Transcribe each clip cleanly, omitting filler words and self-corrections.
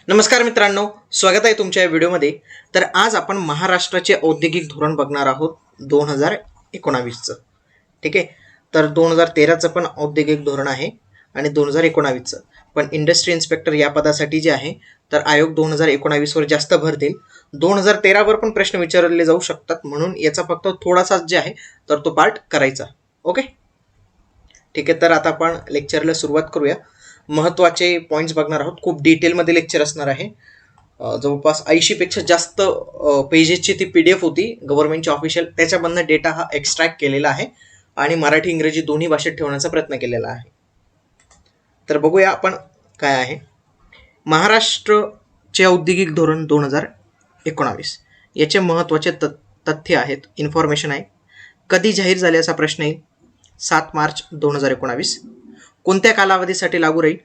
नमस्कार मित्रांनो, स्वागत आहे तुमच्या या व्हिडिओमध्ये. तर आज आपण महाराष्ट्राचे औद्योगिक धोरण बघणार आहोत 2019चं. ठीक आहे. तर 2013चं पण औद्योगिक धोरण आहे आणि 2019चं पण. इंडस्ट्री इन्स्पेक्टर या पदासाठी जे आहे तर आयोग 2019वर जास्त भर देईल. 2013वर पण प्रश्न विचारले जाऊ शकतात, म्हणून याचा फक्त थोडासाच जे आहे तर तो पार्ट करायचा. ओके, ठीक आहे. तर आता आपण लेक्चरला सुरुवात करूया. महत्त्वाचे पॉईंट्स बघणार आहोत. खूप डिटेलमध्ये लेक्चर असणार आहे. जवळपास 80 पेक्षा जास्त पेजेसची ती PDF होती गव्हर्नमेंटची ऑफिशियल, त्याच्यामधनं डेटा हा एक्स्ट्रॅक्ट केलेला आहे आणि मराठी इंग्रजी दोन्ही भाषेत ठेवण्याचा प्रयत्न केलेला आहे. तर बघूया आपण काय आहे. महाराष्ट्रचे औद्योगिक धोरण 2019 याचे महत्त्वाचे तथ्य आहेत, इन्फॉर्मेशन आहे. कधी जाहीर झाले असा प्रश्न येईल. 7 मार्च 2019. कोणत्या कालावधीसाठी लागू राहील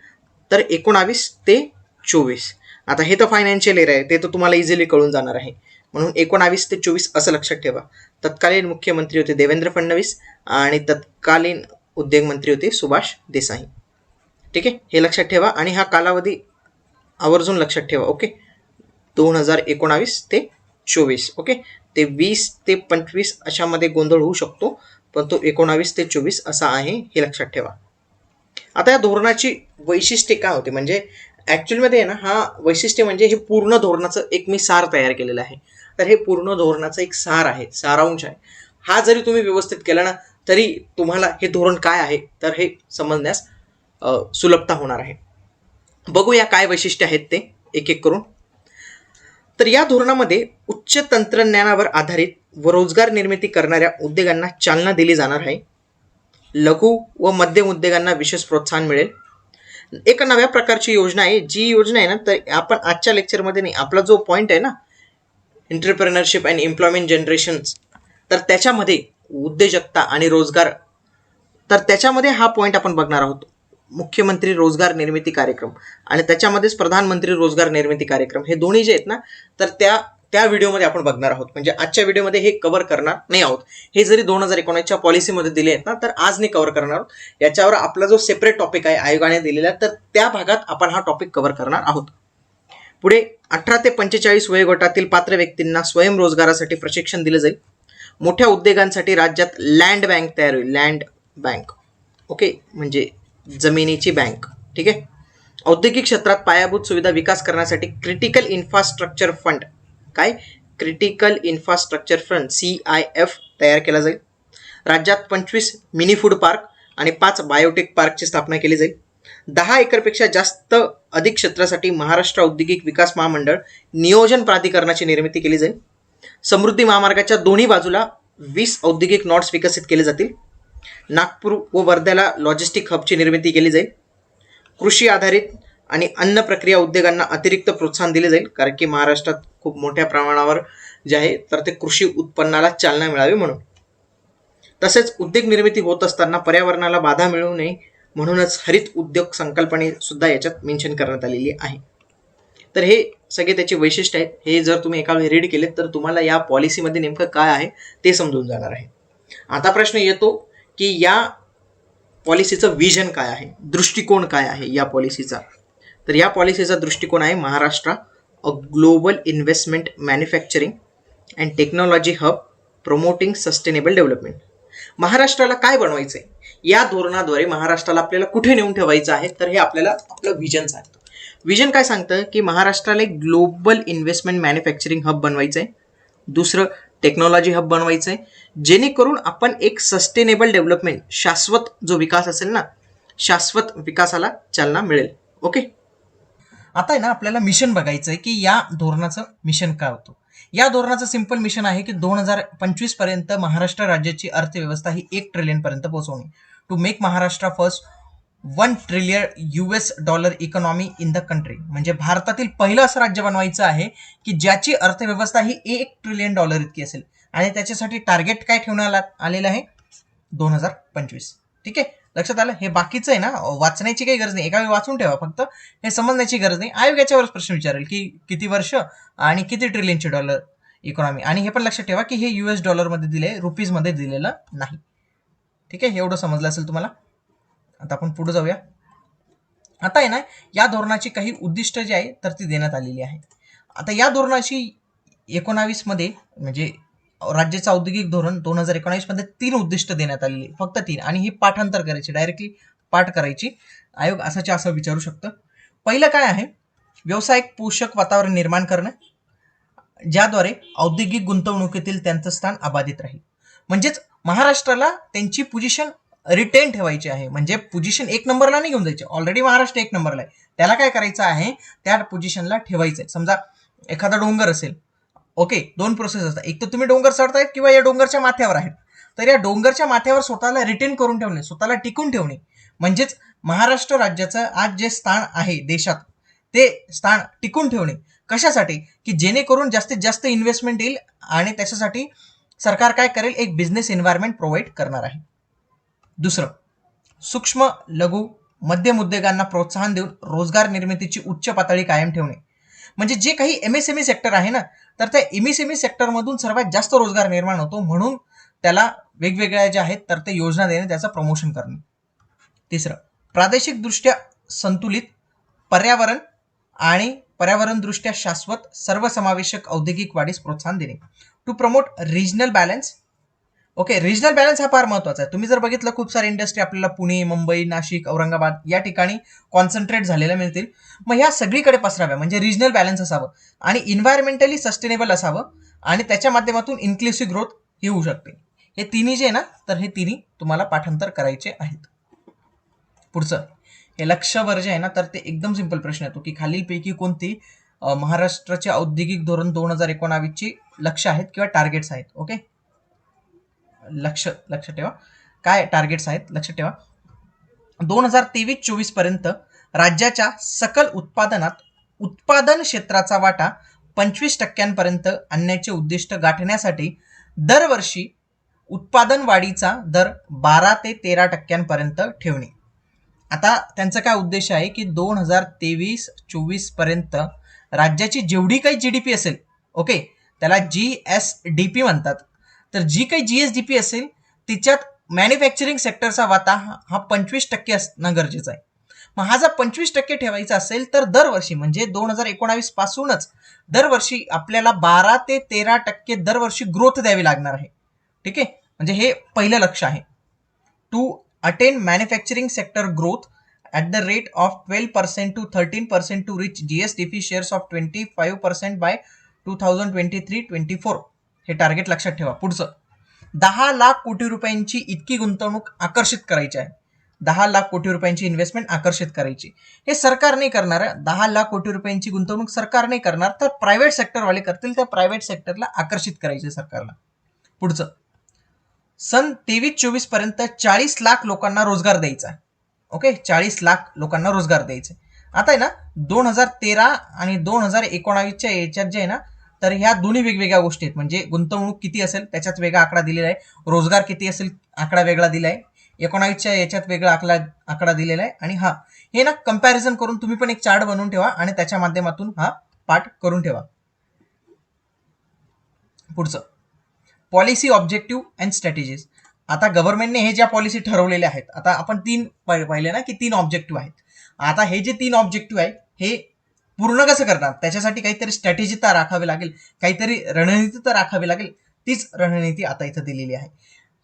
तर 19 ते 24. आता हे तर फायनान्शियल इयर आहे, ते तर तुम्हाला इझिली कळून जाणार आहे, म्हणून 19 ते 24 असं लक्षात ठेवा. तत्कालीन मुख्यमंत्री होते देवेंद्र फडणवीस आणि तत्कालीन उद्योग मंत्री होते सुभाष देसाई. ठीक आहे, हे लक्षात ठेवा आणि हा कालावधी आवर्जून लक्षात ठेवा. ओके, 2019 ते 24. ओके, ते 20 ते 25 अशामध्ये गोंधळ होऊ शकतो, पण तो 19 ते 24 असा आहे, हे लक्षात ठेवा. आता या धोरणाची वैशिष्ट्ये काय होते, म्हणजे ॲक्च्युअलमध्ये आहे ना, हा वैशिष्ट्य म्हणजे हे पूर्ण धोरणाचं एक मी सार तयार केलेलं आहे. तर हे पूर्ण धोरणाचं एक सार आहे, सारांश आहे. हा जरी तुम्ही व्यवस्थित केला ना, तरी तुम्हाला हे धोरण काय आहे तर हे समजण्यास सुलभता होणार आहे. बघूया काय वैशिष्ट्य आहेत ते एक एक करून. तर या धोरणामध्ये उच्च तंत्रज्ञानावर आधारित व रोजगार निर्मिती करणाऱ्या उद्योगांना चालना दिली जाणार आहे. लघु व मध्यम उद्योगांना विशेष प्रोत्साहन मिळेल. एक नव्या प्रकारची योजना आहे, जी योजना आहे ना, तर आपण आजच्या लेक्चरमध्ये नाही, आपला जो पॉईंट आहे ना, एंटरप्रेनरशिप अँड एम्प्लॉयमेंट जनरेशन, तर त्याच्यामध्ये उद्योजकता आणि रोजगार, तर त्याच्यामध्ये हा पॉईंट आपण बघणार आहोत. मुख्यमंत्री रोजगार निर्मिती कार्यक्रम आणि त्याच्यामध्येच प्रधानमंत्री रोजगार निर्मिती कार्यक्रम, हे दोन्ही जे आहेत ना, तर त्या व्हिडिओमध्ये आपण बघणार आहोत. म्हणजे आजच्या व्हिडिओमध्ये हे कव्हर करणार नाही आहोत. हे जरी 2019च्या पॉलिसीमध्ये दिले आहेत ना, तर आज नाही कव्हर करणार आहोत. याच्यावर आपला जो सेपरेट टॉपिक आहे आयोगाने दिलेला, तर त्या भागात आपण हा टॉपिक कव्हर करणार आहोत. पुढे 18 ते 45 वयोगटातील पात्र व्यक्तींना स्वयंरोजगारासाठी प्रशिक्षण दिले जाईल. मोठ्या उद्योगांसाठी राज्यात लँड बँक तयार होईल. लँड बँक, ओके, म्हणजे जमिनीची बँक. ठीक आहे. औद्योगिक क्षेत्रात पायाभूत सुविधा विकास करण्यासाठी क्रिटिकल इन्फ्रास्ट्रक्चर फंड, काय, क्रिटिकल इन्फ्रास्ट्रक्चर फंड CIF तयार केला जाईल. राज्यात 25 मिनी फूड पार्क आणि 5 बायोटेक पार्कची स्थापना केली जाईल. 10 एकरपेक्षा जास्त अधिक क्षेत्रासाठी महाराष्ट्र औद्योगिक विकास महामंडळ नियोजन प्राधिकरणाची निर्मिती केली जाईल. समृद्धी महामार्गाच्या दोन्ही बाजूला 20 औद्योगिक नॉड्स विकसित केले जातील. नागपूर व वर्ध्याला लॉजिस्टिक हबची निर्मिती केली जाईल. कृषी आधारित आणि अन्न प्रक्रिया उद्योगांना अतिरिक्त प्रोत्साहन दिले जाईल, कारण की महाराष्ट्रात खूप मोठ्या प्रमाणावर जे आहे तर ते कृषी उत्पन्नाला चालना मिळावी म्हणून. तसेच उद्योग निर्मिती होत असताना पर्यावरणाला बाधा मिळू नये म्हणूनच हरित उद्योग संकल्पने सुद्धा याच्यात मेन्शन करण्यात आलेली आहे. तर हे सगळे त्याचे वैशिष्ट्य आहेत. हे जर तुम्ही एका वेळी रीड केलेत तर तुम्हाला या पॉलिसीमध्ये नेमकं काय आहे ते समजून जाणार आहे. आता प्रश्न येतो की या पॉलिसीचं विजन काय आहे, दृष्टिकोन काय आहे या पॉलिसीचा. तर या पॉलिसीचा दृष्टिकोन आहे Maharashtra a global investment manufacturing and technology hub promoting sustainable development. महाराष्ट्राला काय बनवायचं आहे, या धोरणाद्वारे महाराष्ट्राला आपल्याला कुठे नेऊन ठेवायचं आहे, तर हे आपल्याला आपलं विजन सांगतं. विजन काय सांगतं की महाराष्ट्राला एक ग्लोबल इन्व्हेस्टमेंट मॅन्युफॅक्चरिंग हब बनवायचं आहे. दुसरं टेक्नॉलॉजी हब बनवायचं आहे, जेणेकरून आपण एक सस्टेनेबल डेव्हलपमेंट, शाश्वत जो विकास असेल ना, शाश्वत विकासाला चालना मिळेल. ओके, आता आहे ना आपल्याला मिशन बघायचं आहे की या धोरणाचं मिशन काय होतं. या धोरणाचं सिंपल मिशन आहे की 2025 पर्यंत महाराष्ट्र राज्याची अर्थव्यवस्था ही 1 ट्रिलियन पर्यंत पोहोचवणे. To make Maharashtra first $1 trillion economy in the country. म्हणजे भारतातील पहिलं असं राज्य बनवायचं आहे की ज्याची अर्थव्यवस्था ही $1 ट्रिलियन इतकी असेल, आणि त्याच्यासाठी टार्गेट काय ठेवण्यात आलेलं आहे, 2025. ठीक आहे, लक्षात आलं. हे बाकीचं आहे ना, वाचण्याची काही गरज नाही, एका वेळी वाचून ठेवा, फक्त हे समजण्याची गरज नाही. आयोग याच्यावरच प्रश्न विचारेल की किती वर्ष आणि किती ट्रिलियनचे डॉलर इकॉनॉमी, आणि हे पण लक्षात ठेवा की हे US मध्ये दिले, रुपीजमध्ये दिलेलं नाही. ठीक आहे, एवढं समजलं असेल तुम्हाला. आता आपण पुढे जाऊया. आता आहे ना, या धोरणाची काही उद्दिष्ट जी आहे तर ती देण्यात आलेली आहे. आता या धोरणाची 19 मध्ये म्हणजे राज्याचं औद्योगिक धोरण 2019 मध्ये 3 उद्दिष्ट देण्यात आलेली, फक्त 3, आणि ही पाठांतर करायची, डायरेक्टली पाठ करायची. आयोग असाच्या असं विचारू शकतं. पहिलं काय आहे? व्यावसायिक पोषक वातावरण निर्माण करणं, ज्याद्वारे औद्योगिक गुंतवणुकीतील त्यांचं स्थान अबाधित राहील. म्हणजेच महाराष्ट्राला त्यांची पोझिशन रिटेन ठेवायची आहे, म्हणजे पोझिशन 1 नंबरला नाही घेऊन जायचे. ऑलरेडी महाराष्ट्र 1 नंबरला आहे, त्याला काय करायचं आहे, त्या पोझिशनला ठेवायचं आहे. समजा एखादा डोंगर असेल, ओके, 2 प्रोसेस असतात. एक तर तुम्ही डोंगर चढतायत किंवा या डोंगरच्या माथ्यावर आहेत, तर या डोंगरच्या माथ्यावर स्वतःला रिटेन करून ठेवणे, स्वतःला टिकून ठेवणे, म्हणजेच महाराष्ट्र राज्याचं आज जे स्थान आहे देशात, ते स्थान टिकून ठेवणे. कशासाठी? की जेणेकरून जास्तीत जास्त इन्व्हेस्टमेंट येईल आणि त्याच्यासाठी सरकार काय करेल, एक बिझनेस एन्व्हायरमेंट प्रोव्हाइड करणार आहे. दुसरं, सूक्ष्म लघु मध्यम उद्योगांना प्रोत्साहन देऊन रोजगार निर्मितीची उच्च पातळी कायम ठेवणे. म्हणजे जे काही एमएसएमई सेक्टर आहे ना, तर त्या एमएसएमई सेक्टरमधून सर्वात जास्त रोजगार निर्माण होतो, म्हणून त्याला वेगवेगळ्या ज्या आहेत तर ते योजना देणे, त्याचं प्रमोशन करणे. तिसरं, प्रादेशिक दृष्ट्या संतुलित पर्यावरण आणि पर्यावरणदृष्ट्या शाश्वत सर्वसमावेशक औद्योगिक वाढीस प्रोत्साहन देणे, to promote regional balance. Okay, regional balance हा फार महत्वाचा आहे. तुम्ही जर बघितलं, खूप सारे इंडस्ट्री आपल्याला पुणे, मुंबई, नाशिक, औरंगाबाद या ठिकाणी कॉन्सन्ट्रेट झालेल्या मिळतील. मग ह्या सगळीकडे पसराव्या, म्हणजे रिजनल बॅलन्स असावं आणि इन्व्हायरमेंटली सस्टेनेबल असावं, आणि त्याच्या माध्यमातून इन्क्लुसिव्ह ग्रोथ ही होऊ शकते. हे तिन्ही जे आहे ना, तर हे तिन्ही तुम्हाला पाठांतर करायचे आहेत. पुढचं, हे लक्ष्यवर जे आहे ना, तर ते एकदम सिंपल प्रश्न येतो की खालीलपैकी कोणती महाराष्ट्राचे औद्योगिक धोरण 2019 ची लक्ष्य आहेत किंवा टार्गेट्स आहेत. ओके, लक्ष ठेवा, काय टार्गेट्स आहेत लक्ष ठेवा. 2023-24 पर्यंत राज्याच्या सकल उत्पादनात उत्पादन क्षेत्राचा वाटा 25% आणण्याचे उद्दिष्ट गाठण्यासाठी दरवर्षी उत्पादन वाढीचा दर 12 ते 13% ठेवणे. आता त्यांचा काय उद्देश आहे की 2023-24 पर्यंत राज्याची जेवढी काही जीडीपी असेल, ओके, त्याला जीएसडीपी म्हणतात, तर जी काही जीएसडीपी असेल तिच्यात मॅन्युफॅक्चरिंग सेक्टरचा वाटा हा 25% असणं गरजेचं आहे. मग हा जर 25% ठेवायचा असेल तर दरवर्षी, म्हणजे 2019 पासूनच दरवर्षी आपल्याला 12 ते 13% दरवर्षी ग्रोथ द्यावी लागणार आहे. ठीक आहे, म्हणजे हे पहिलं लक्ष्य आहे. To attain manufacturing sector growth at the rate of 12% to 13% to reach GSDP shares of 25% by 2023-24. हे टार्गेट लक्षात ठेवा. पुढचं, 10 लाख कोटी रुपयांची इतकी गुंतवणूक आकर्षित करायची आहे. 10 लाख कोटी रुपयांची इन्व्हेस्टमेंट आकर्षित करायची. हे सरकार नाही करणार. 10 लाख कोटी रुपयांची गुंतवणूक सरकार नाही करणार, तर प्रायव्हेट सेक्टरवाले करतील. त्या प्रायव्हेट सेक्टरला आकर्षित करायचे सरकारला. पुढचं, सन 23-24 पर्यंत 40 लाख लोकांना रोजगार द्यायचा. ओके, 40 लाख लोकांना रोजगार द्यायचे. आता आहे ना, 2013 आणि 2019च्या याच्यात जे आहे ना, तर ह्या दोन्ही वेगवेगळ्या गोष्टी आहेत. म्हणजे गुंतवणूक किती असेल त्याच्यात वेगळा आकडा दिलेला आहे, रोजगार किती असेल आकडा वेगळा दिला आहे, 19च्या याच्यात वेगळा आकडा दिलेला आहे. आणि हा हे ना कंपॅरिझन करून तुम्ही पण एक चार्ट बनवून ठेवा आणि त्याच्या माध्यमातून हा पाठ करून ठेवा. पुढचं, पॉलिसी ऑब्जेक्टिव्ह अँड स्ट्रॅटेजीज. आता गव्हर्नमेंटने हे ज्या पॉलिसी ठरवलेल्या आहेत, आता आपण 3 पाहिले ना की 3 ऑब्जेक्टिव्ह आहेत. आता हे जे 3 ऑब्जेक्टिव्ह आहे हे पूर्ण कसं करणार, त्याच्यासाठी काहीतरी स्ट्रॅटेजी तर राखावी लागेल, काहीतरी रणनीती तर राखावी लागेल. तीच रणनीती आता इथं दिलेली आहे.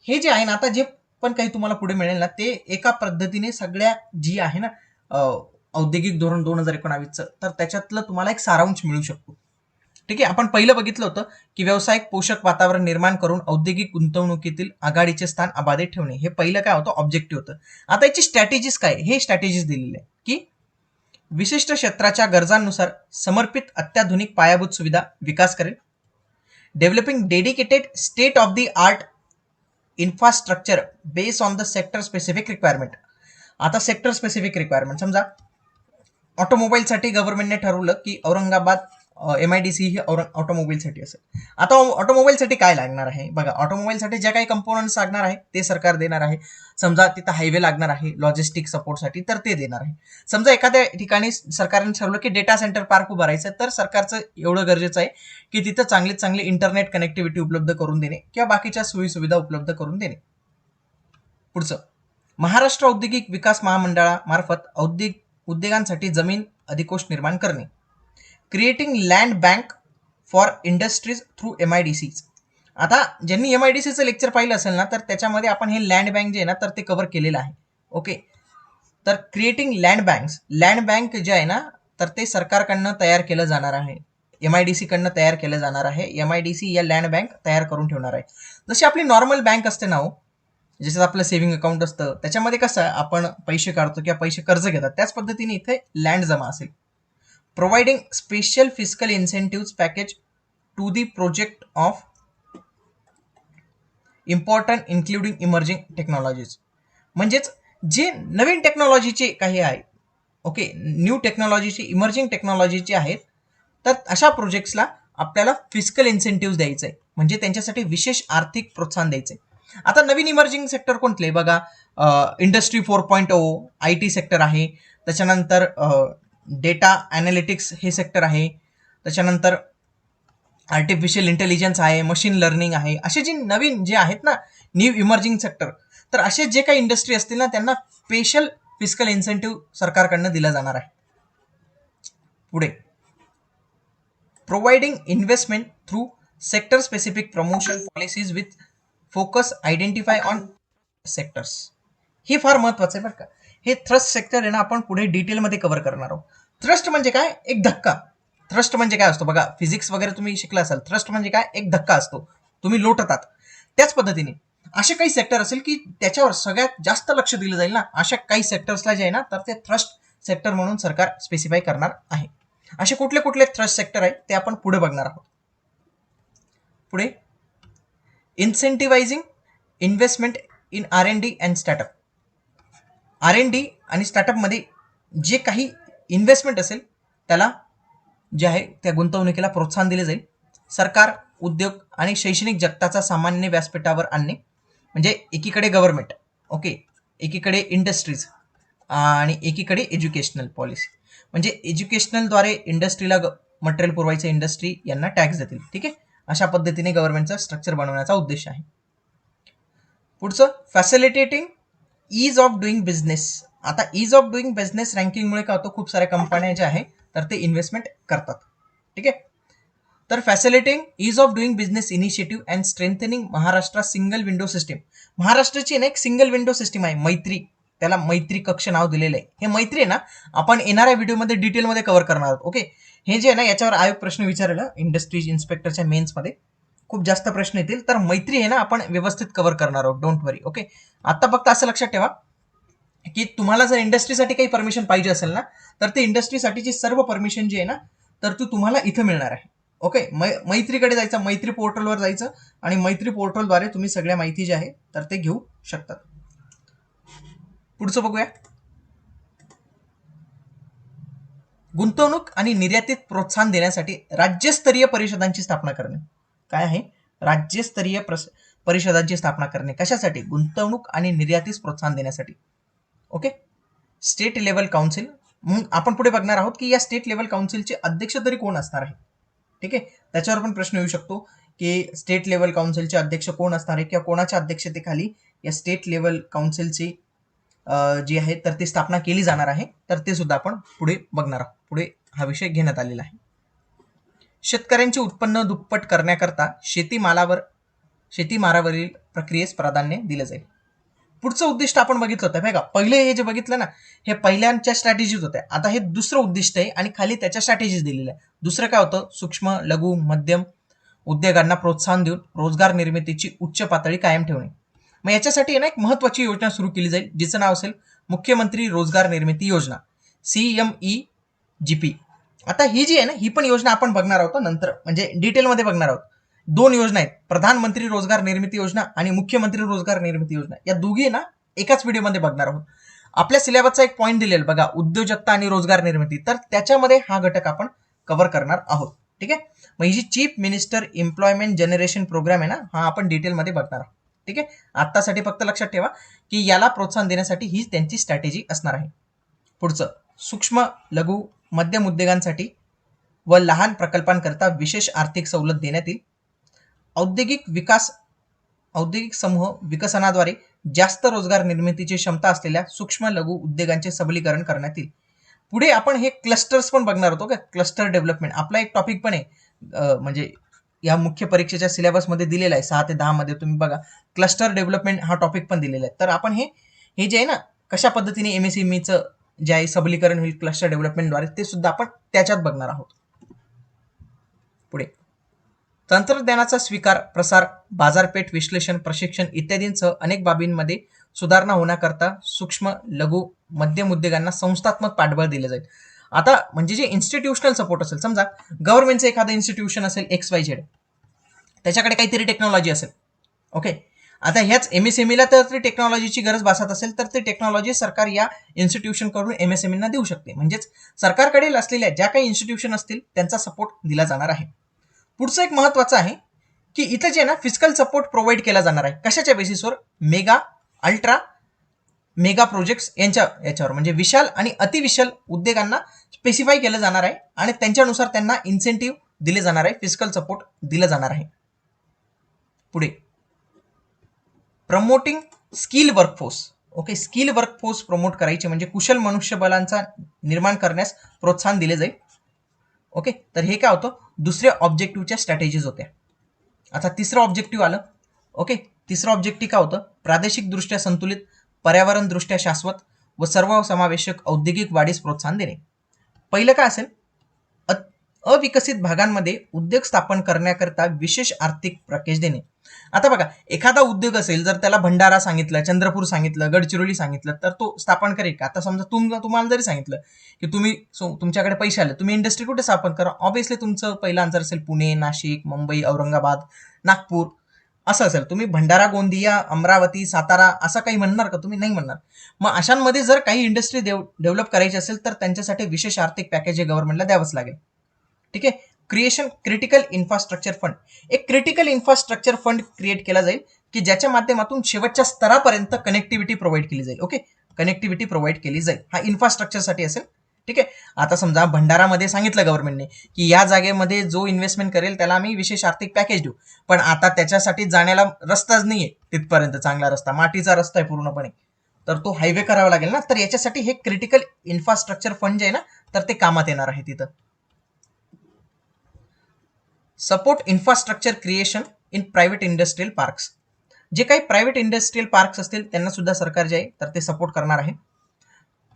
हे जे आहे ना, आता जे पण काही तुम्हाला पुढे मिळेल ना, ते एका पद्धतीने सगळ्या जी आहे ना औद्योगिक धोरण 2019चं, तर त्याच्यातलं तुम्हाला एक सारांश मिळू शकतो. ठीक आहे, आपण पहिलं बघितलं होतं की व्यावसायिक पोषक वातावरण निर्माण करून औद्योगिक गुंतवणुकीतील आघाडीचे स्थान अबाधित ठेवणे, हे पहिलं काय होतं, ऑब्जेक्टिव्ह होतं. आता याची स्ट्रॅटेजीज काय, हे स्ट्रॅटेजीज दिलेली आहे की विशिष्ट क्षेत्राच्या गरजांनुसार समर्पित अत्याधुनिक पायाभूत सुविधा विकास करेल, developing dedicated state of the art infrastructure based on the sector specific requirement. आता सेक्टर स्पेसिफिक रिक्वायरमेंट, समजा ऑटोमोबाईलसाठी गव्हर्नमेंटने ठरवलं की औरंगाबाद MIDC ही ऑटोमोबाईलसाठी असेल. आता ऑटोमोबाईलसाठी काय लागणार आहे बघा, ऑटोमोबाईलसाठी ज्या काही कंपोनंट्स लागणार आहे ते सरकार देणार आहे. समजा तिथं हायवे लागणार आहे लॉजिस्टिक सपोर्टसाठी, तर ते देणार आहे. समजा एखाद्या ठिकाणी सरकारने ठरवलं की डेटा सेंटर पार्क उभारायचं, तर सरकारचं एवढं गरजेचं आहे की तिथं चांगली इंटरनेट कनेक्टिव्हिटी उपलब्ध करून देणे किंवा बाकीच्या सोयीसुविधा उपलब्ध करून देणे. पुढचं, महाराष्ट्र औद्योगिक विकास महामंडळामार्फत उद्योगांसाठी जमीन अधिकोष निर्माण करणे. Creating land bank for industries through MIDCs. आता ज्यांनी MIDCचं लेक्चर पाहिलं असेल ना, तर त्याच्यामध्ये आपण हे लँड बँक जे आहे ना, तर ते कव्हर केलेलं आहे. ओके, तर क्रिएटिंग लँड बँक जे आहे ना, तर ते सरकारकडनं तयार केलं जाणार आहे. MIDC कडनं तयार केलं जाणार आहे. MIDC या लँड बँक तयार करून ठेवणार आहे. जशी आपली नॉर्मल बँक असते ना हो, जसं आपलं सेव्हिंग अकाउंट असतं, त्याच्यामध्ये कसं आपण पैसे काढतो किंवा पैसे कर्ज घेतात, त्याच पद्धतीने इथे लँड जमा असेल. Providing special fiscal incentive package to the project of important including emerging technologies. म्हणजेच जे नवीन टेक्नॉलॉजीचे काही आहे, ओके, न्यू टेक्नॉलॉजीची, इमर्जिंग टेक्नॉलॉजीची आहेत, तर अशा प्रोजेक्ट्सला आपल्याला फिस्कल इन्सेंटिव्ह द्यायचं आहे, म्हणजे त्यांच्यासाठी विशेष आर्थिक प्रोत्साहन द्यायचं आहे. आता नवीन इमर्जिंग सेक्टर कोणते बघा, इंडस्ट्री 4.0 IT सेक्टर आहे, त्याच्यानंतर डेटा ॲनालिटिक्स हे सेक्टर आहे, त्याच्यानंतर आर्टिफिशियल इंटेलिजन्स आहे, मशीन लर्निंग आहे. असे जे नवीन जे आहेत ना न्यू इमर्जिंग सेक्टर, तर असे जे काही इंडस्ट्री असतील ना, त्यांना स्पेशल फिस्कल इन्सेंटिव्ह सरकारकडनं दिला जाणार आहे. पुढे providing investment through sector specific promotion policies with focus identify on sectors. हे फार महत्वाचं आहे बरं का. हे थ्रस्ट सेक्टर आहे ना, आपण पुढे डिटेलमध्ये कव्हर करणार आहोत. थ्रस्ट म्हणजे काय? एक धक्का. थ्रस्ट म्हणजे काय असतो बघा, फिजिक्स वगैरे तुम्ही शिकला असाल. थ्रस्ट म्हणजे काय? एक धक्का असतो, तुम्ही लोटतात. त्याच पद्धतीने असे काही सेक्टर असेल की त्याच्यावर सगळ्यात जास्त लक्ष दिलं जाईल ना, अशा काही सेक्टर्सला जे आहे ना, तर ते थ्रस्ट सेक्टर म्हणून सरकार स्पेसिफाय करणार आहे. असे कुठले कुठले थ्रस्ट सेक्टर आहेत ते आपण पुढे बघणार आहोत. पुढे incentivising investment in R&D and startup. R&D आणि स्टार्टअपमध्ये जे काही इन्व्हेस्टमेंट असेल त्याला जे आहे त्या गुंतवणुकीला प्रोत्साहन दिले जाईल. सरकार, उद्योग आणि शैक्षणिक जगताचा सामान्य व्यासपीठावर आणणे, म्हणजे एकीकडे गव्हर्नमेंट, ओके, एकीकडे इंडस्ट्रीज आणि एकीकडे एज्युकेशनल पॉलिसी. म्हणजे एज्युकेशनलद्वारे इंडस्ट्रीला मटेरियल पुरवायचं, इंडस्ट्री यांना टॅक्स देतील. ठीक आहे, अशा पद्धतीने गव्हर्नमेंटचा स्ट्रक्चर बनवण्याचा उद्देश आहे. पुढचं फॅसिलिटेटिंग ईज ऑफ डुईंग बिझनेस. आता ईज ऑफ डुईंग बिझनेस रँकिंगमुळे काय होतं, खूप साऱ्या कंपन्या ज्या आहेत तर ते इन्व्हेस्टमेंट करतात. ठीक आहे, तर facilitating ease of doing business initiative and strengthening Maharashtra single window system. महाराष्ट्राची ना एक सिंगल विंडो सिस्टीम आहे, मैत्री, त्याला मैत्री कक्ष नाव दिलेलं आहे. हे मैत्री आहे ना, आपण येणाऱ्या व्हिडिओमध्ये डिटेलमध्ये कव्हर करणार आहोत. ओके, हे जे आहे ना, याच्यावर आयोग प्रश्न विचारलेला इंडस्ट्रीज इन्स्पेक्टरच्या मेन्समध्ये खूप जास्त प्रश्न येतील, तर मैत्री आहे ना आपण व्यवस्थित कव्हर करणार आहोत. Don't worry. ओके, आता फक्त असं लक्षात ठेवा की तुम्हाला जर इंडस्ट्रीसाठी काही परमिशन पाहिजे असेल ना, तर ते इंडस्ट्रीसाठीची सर्व परमिशन जी आहे ना, तर ती तुम्हाला इथं मिळणार आहे. ओके, मैत्रीकडे जायचं, मैत्री पोर्टलवर जायचं आणि मैत्री पोर्टलद्वारे तुम्ही सगळ्या माहिती जी आहे तर ते घेऊ शकतात. पुढचं बघूया, गुंतवणूक आणि निर्यातीत प्रोत्साहन देण्यासाठी राज्यस्तरीय परिषदांची स्थापना करणे. काय आहे? राज्यस्तरीय परिषदांची स्थापना करणे. कशासाठी? गुंतवणूक आणि निर्यातीस प्रोत्साहन देण्यासाठी. Okay, state level council. मग आपण पुढे बघणार आहोत की या स्टेट लेवल काउन्सिलचे अध्यक्ष तरी कोण असणार आहे. ठीक आहे, त्याच्यावर पण प्रश्न येऊ शकतो की स्टेट लेवल काउन्सिलचे अध्यक्ष कोण असणार आहे किंवा कोणाच्या अध्यक्षतेखाली या स्टेट लेवल काउन्सिलची जी आहे तर ती स्थापना केली जाणार आहे, तर ते सुद्धा आपण पुढे बघणार आहोत. पुढे हा विषय घेण्यात आलेला आहे. शेतकऱ्यांचे उत्पन्न दुप्पट करण्याकरता शेतीमालावरील प्रक्रियेस प्राधान्य दिलं जाईल. पुढचं उद्दिष्ट आपण बघितलं होतं बघा, पहिले हे जे बघितलं ना, हे पहिल्यांच्या स्ट्रॅटेजीज होत्या. आता हे दुसरं उद्दिष्ट आहे आणि खाली त्याच्या स्ट्रॅटेजीज दिलेल्या आहे. दुसरं काय होतं? सूक्ष्म, लघु, मध्यम उद्योगांना प्रोत्साहन देऊन रोजगार निर्मितीची उच्च पातळी कायम ठेवणे. मग याच्यासाठी ना एक महत्वाची योजना सुरू केली जाईल, जिचं नाव असेल मुख्यमंत्री रोजगार निर्मिती योजना, CMEGP. आता ही जी आहे ना, ही पण योजना आपण बघणार आहोत नंतर, म्हणजे डिटेलमध्ये बघणार आहोत. दोन योजना आहेत, प्रधानमंत्री रोजगार निर्मिती योजना आणि मुख्यमंत्री रोजगार निर्मिती योजना. या दोघी ना एकाच व्हिडिओमध्ये बघणार आहोत. आपल्या सिलेबसचा एक पॉईंट दिलेला बघा, उद्योजकता आणि रोजगार निर्मिती, तर त्याच्यामध्ये हा घटक आपण कव्हर करणार आहोत. ठीक आहे, मग ही जी chief minister employment generation programme आहे ना, हा आपण डिटेलमध्ये बघणार आहोत. ठीक आहे, आत्तासाठी फक्त लक्षात ठेवा की याला प्रोत्साहन देण्यासाठी ही त्यांची स्ट्रॅटेजी असणार आहे. पुढचं, सूक्ष्म, लघु, मध्यम उद्योगांसाठी व लहान प्रकल्पांकरता विशेष आर्थिक सवलत देण्यात येईल. औद्योगिक समूह विकसनाद्वारे जास्त रोजगार निर्मितीची क्षमता असलेल्या सूक्ष्म लघु उद्योगांचे सबलीकरण करण्यात येईल. पुढे आपण हे क्लस्टर्स पण बघणार होतो का, क्लस्टर डेव्हलपमेंट आपला एक टॉपिक पण आहे, म्हणजे या मुख्य परीक्षेच्या सिलेबसमध्ये दिलेला आहे 6 ते 10 मध्ये, तुम्ही बघा क्लस्टर डेव्हलपमेंट हा टॉपिक पण दिलेला आहे. तर आपण हे जे आहे ना, कशा पद्धतीने एमएसएमईचं जे आहे सबलीकरण होईल क्लस्टर डेव्हलपमेंटद्वारे, ते सुद्धा आपण त्याच्यात बघणार आहोत. पुढे तंत्रज्ञानाचा स्वीकार, प्रसार, बाजारपेठ विश्लेषण, प्रशिक्षण इत्यादींसह अनेक बाबींमध्ये सुधारणा होण्याकरता सूक्ष्म, लघु, मध्यम उद्योगांना संस्थात्मक पाठबळ दिले जाईल. आता म्हणजे जे इन्स्टिट्यूशनल सपोर्ट असेल, समजा गव्हर्नमेंटचं एखादं इन्स्टिट्यूशन असेल XYZ, त्याच्याकडे काहीतरी टेक्नॉलॉजी असेल, ओके. आता ह्याच एमएसएमईला तर ती टेक्नॉलॉजीची गरज भासत असेल तर ते टेक्नॉलॉजी सरकार या इन्स्टिट्यूशन कडून एमएसएमईना देऊ शकते. म्हणजेच सरकारकडे असलेल्या ज्या काही इन्स्टिट्यूशन असतील त्यांचा सपोर्ट दिला जाणार आहे. पुढचं एक महत्वाचं आहे की इथं जे ना फिजिकल सपोर्ट प्रोव्हाइड केला जाणार आहे. कशाच्या बेसिसवर? मेगा, अल्ट्रा मेगा प्रोजेक्ट्स याच्यावर, म्हणजे विशाल आणि अतिविशाल उद्योगांना स्पेसिफाय केलं जाणार आहे आणि त्यांच्यानुसार त्यांना इन्सेंटिव्ह दिले जाणार आहे, फिजिकल सपोर्ट दिला जाणार आहे. पुढे promoting skill workforce, okay. Skill workforce promote करायचे म्हणजे कुशल मनुष्यबळांचा निर्माण करण्यास प्रोत्साहन दिले जाईल, ओके. तर हे काय होतं, दुसऱ्या ऑब्जेक्टिव्हच्या स्ट्रॅटेजीज होत्या. आता तिसरं ऑब्जेक्टिव्ह आलं, ओके. तिसरं ऑब्जेक्टिव्ह काय होतं? प्रादेशिकदृष्ट्या संतुलित, पर्यावरणदृष्ट्या शाश्वत व सर्वसमावेशक औद्योगिक वाढीस प्रोत्साहन देणे. पहिलं काय असेल? अविकसित भागांमध्ये उद्योग स्थापन करण्याकरता विशेष आर्थिक पॅकेज देणे. आता बघा, एखादा उद्योग असेल, जर त्याला भंडारा सांगितलं, चंद्रपूर सांगितलं, गडचिरोली सांगितलं, तर तो स्थापन करेल का? आता समजा तुम्हाला जरी सांगितलं की तुम्ही तुमच्याकडे पैसे आले, तुम्ही इंडस्ट्री कुठे स्थापन करा, ऑब्व्हियसली तुमचं पहिलं आन्सर असेल पुणे, नाशिक, मुंबई, औरंगाबाद, नागपूर असं असेल. तुम्ही भंडारा, गोंदिया, अमरावती, सातारा असं काही म्हणणार का? तुम्ही नाही म्हणणार. मग अशांमध्ये जर काही इंडस्ट्री डेव्हलप करायची असेल तर त्यांच्यासाठी विशेष आर्थिक पॅकेज हे गव्हर्नमेंटला द्यावंच लागेल, ठीक आहे. क्रिएशन क्रिटिकल इन्फ्रास्ट्रक्चर फंड, एक क्रिटिकल इन्फ्रास्ट्रक्चर फंड क्रिएट केला जाईल की ज्याच्या माध्यमातून शेवटच्या स्तरापर्यंत कनेक्टिव्हिटी प्रोव्हाइड केली जाईल, ओके. कनेक्टिव्हिटी प्रोव्हाइड केली जाईल, हा इन्फ्रास्ट्रक्चरसाठी असेल, ठीक आहे. आता समजा भंडारामध्ये सांगितलं गव्हर्नमेंटने की या जागेमध्ये जो इन्व्हेस्टमेंट करेल त्याला आम्ही विशेष आर्थिक पॅकेज देऊ, पण आता त्याच्यासाठी जाण्याला रस्ताच नाहीये तिथपर्यंत, चांगला रस्ता, मातीचा रस्ता आहे पूर्णपणे, तर तो हायवे करावा लागेल ना. तर याच्यासाठी हे क्रिटिकल इन्फ्रास्ट्रक्चर फंड जे आहे ना, तर ते कामात येणार आहे तिथं. Support infrastructure creation in private industrial parks, जे काही प्रायव्हेट इंडस्ट्रियल पार्क्स असतील त्यांना सुद्धा सरकार जे आहे तर ते सपोर्ट करणार आहे.